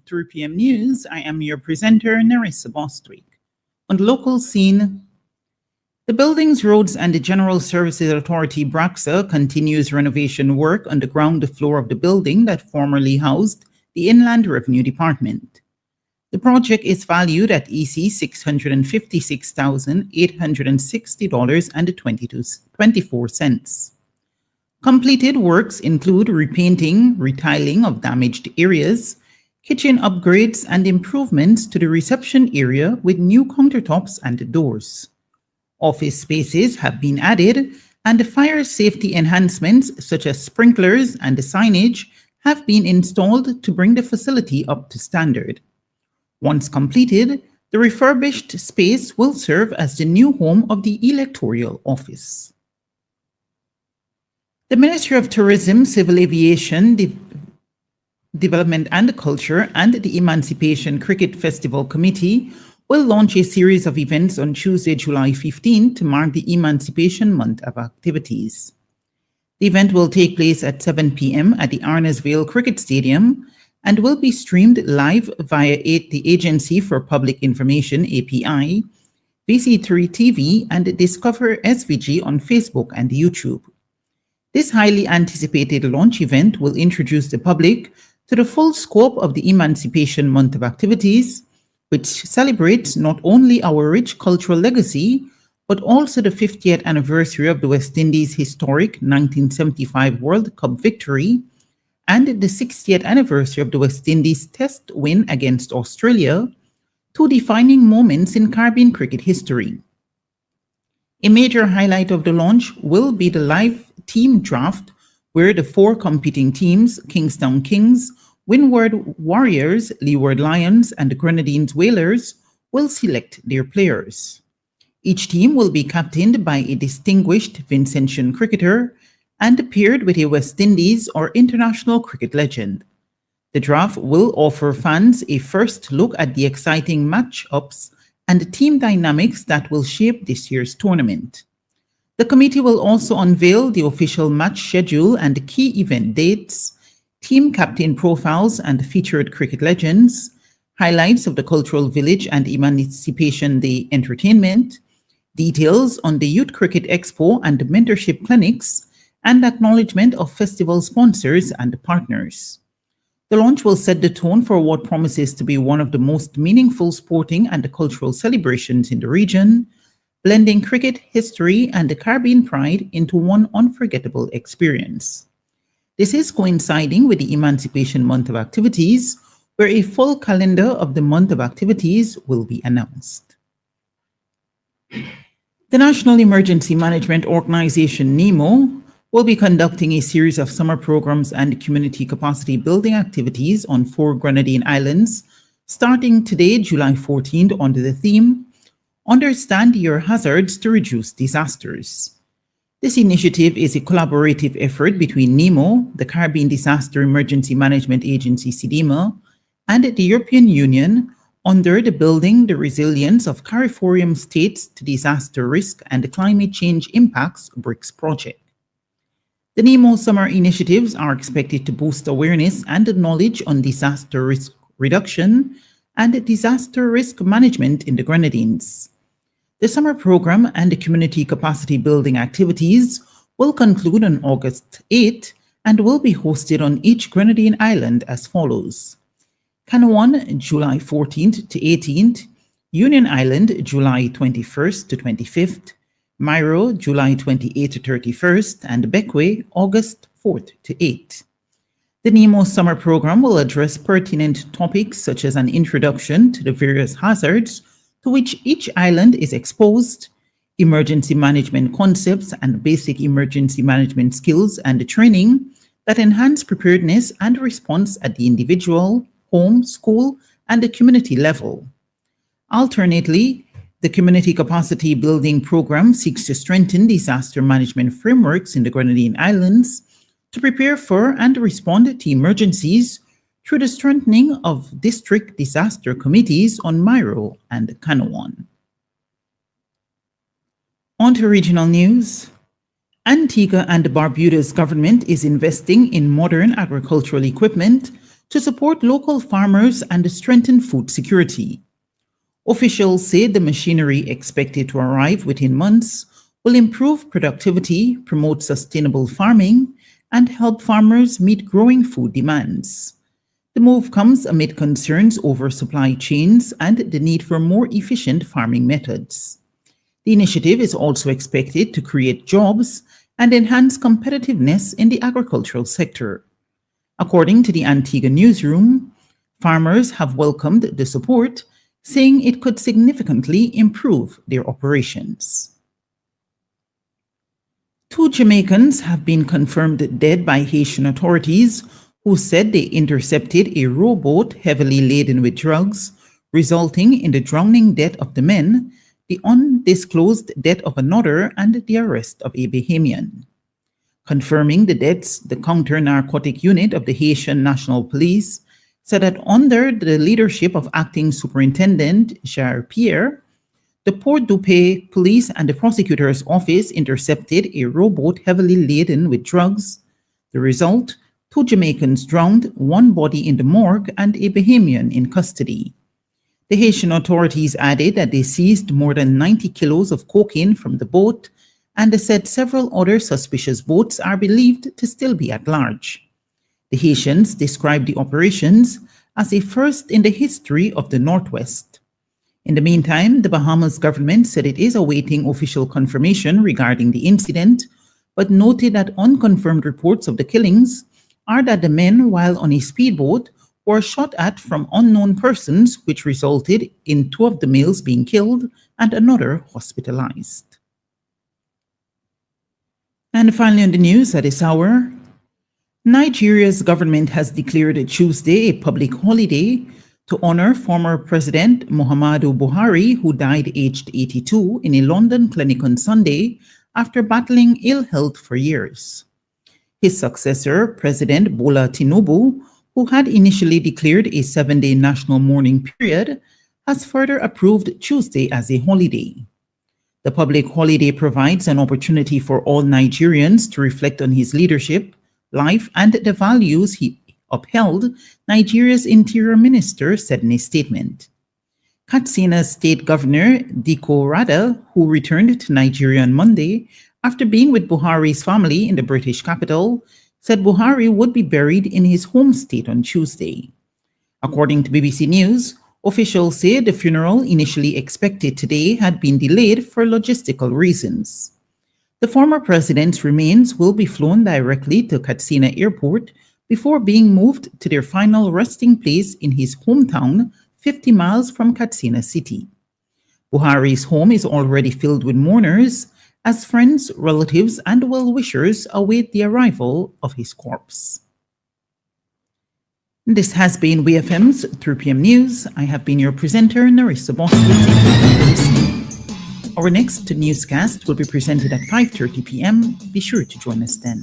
3 p.m. news. I am your presenter, Narissa Bostwick. On the local scene, the Buildings, Roads and the General Services Authority, BRAXA, continues renovation work on the ground floor of the building that formerly housed the Inland Revenue Department. The project is valued at EC $656,860.24. Completed works include repainting, retiling of damaged areas, kitchen upgrades, and improvements to the reception area with new countertops and doors. Office spaces have been added, and fire safety enhancements such as sprinklers and signage have been installed to bring the facility up to standard. Once completed, the refurbished space will serve as the new home of the electoral office. The Ministry of Tourism, Civil Aviation, Development and Culture and the Emancipation Cricket Festival Committee will launch a series of events on Tuesday, July 15 to mark the Emancipation Month of activities. The event will take place at 7 p.m. at the Arnesvale Cricket Stadium and will be streamed live via the Agency for Public Information, API, VC3 TV, and Discover SVG on Facebook and YouTube. This highly anticipated launch event will introduce the public to the full scope of the Emancipation Month of activities, which celebrates not only our rich cultural legacy, but also the 50th anniversary of the West Indies' historic 1975 World Cup victory and the 60th anniversary of the West Indies Test win against Australia, two defining moments in Caribbean cricket history. A major highlight of the launch will be the live team draft, where the four competing teams, Kingstown Kings, Windward Warriors, Leeward Lions, and the Grenadines Whalers, will select their players. Each team will be captained by a distinguished Vincentian cricketer and paired with a West Indies or international cricket legend. The draft will offer fans a first look at the exciting matchups and team dynamics that will shape this year's tournament. The committee will also unveil the official match schedule and key event dates, team captain profiles and featured cricket legends, highlights of the Cultural Village and Emancipation Day entertainment, details on the Youth Cricket Expo and mentorship clinics, and acknowledgement of festival sponsors and partners. The launch will set the tone for what promises to be one of the most meaningful sporting and cultural celebrations in the region, blending cricket, history, and the Caribbean pride into one unforgettable experience. This is coinciding with the Emancipation Month of activities, where a full calendar of the month of activities will be announced. The National Emergency Management Organization, NEMO, will be conducting a series of summer programs and community capacity building activities on 4 Grenadine islands, starting today, July 14th, under the theme, Understand Your Hazards to Reduce Disasters. This initiative is a collaborative effort between NEMO, the Caribbean Disaster Emergency Management Agency, CDEMA, and the European Union under the Building the Resilience of CARIFORUM States to Disaster Risk and Climate Change Impacts BRICS project. The NEMO summer initiatives are expected to boost awareness and knowledge on disaster risk reduction and disaster risk management in the Grenadines. The summer program and the community capacity building activities will conclude on August 8 and will be hosted on each Grenadine island as follows: Canouan, July 14th to 18th, Union Island, July 21st to 25th, Myro, July 28th to 31st, and Bequia, August 4th to 8th. The NEMO summer program will address pertinent topics such as an introduction to the various hazards to which each island is exposed, emergency management concepts and basic emergency management skills and training that enhance preparedness and response at the individual, home, school, and the community level. Alternately, the Community Capacity Building Program seeks to strengthen disaster management frameworks in the Grenadine Islands to prepare for and respond to emergencies through the strengthening of district disaster committees on Myro and Canouan. On to regional news. Antigua and Barbuda's government is investing in modern agricultural equipment to support local farmers and strengthen food security. Officials say the machinery expected to arrive within months will improve productivity, promote sustainable farming, and help farmers meet growing food demands. The move comes amid concerns over supply chains and the need for more efficient farming methods. The initiative is also expected to create jobs and enhance competitiveness in the agricultural sector. According to the Antigua newsroom, farmers have welcomed the support, saying it could significantly improve their operations. 2 Jamaicans have been confirmed dead by Haitian authorities, who said they intercepted a rowboat heavily laden with drugs, resulting in the drowning death of the men, the undisclosed death of another, and the arrest of a Bahamian. Confirming the deaths, the counter-narcotic unit of the Haitian National Police said that under the leadership of Acting Superintendent Jair Pierre, the Port-du-Paix Police and the Prosecutor's Office intercepted a rowboat heavily laden with drugs. The result, 2 Jamaicans drowned, 1 body in the morgue, and a Bahamian in custody. The Haitian authorities added that they seized more than 90 kilos of cocaine from the boat, and they said several other suspicious boats are believed to still be at large. The Haitians described the operations as a first in the history of the Northwest. In the meantime, the Bahamas government said it is awaiting official confirmation regarding the incident, but noted that unconfirmed reports of the killings are that the men, while on a speedboat, were shot at from unknown persons, which resulted in 2 of the males being killed and another hospitalized. And finally on the news at this hour, Nigeria's government has declared Tuesday a public holiday to honor former President Muhammadu Buhari, who died aged 82 in a London clinic on Sunday after battling ill health for years. His successor, President Bola Tinubu, who had initially declared a 7-day national mourning period, has further approved Tuesday as a holiday. The public holiday provides an opportunity for all Nigerians to reflect on his leadership, life, and the values he upheld, Nigeria's Interior Minister said in a statement. Katsina State Governor Diko Rada, who returned to Nigeria on Monday after being with Buhari's family in the British capital, said Buhari would be buried in his home state on Tuesday. According to BBC News, officials say the funeral initially expected today had been delayed for logistical reasons. The former president's remains will be flown directly to Katsina Airport before being moved to their final resting place in his hometown, 50 miles from Katsina City. Buhari's home is already filled with mourners as friends, relatives, and well-wishers await the arrival of his corpse. This has been WFM's 3 p.m. News. I have been your presenter, Narissa Boston. Our next newscast will be presented at 5:30 p.m. Be sure to join us then.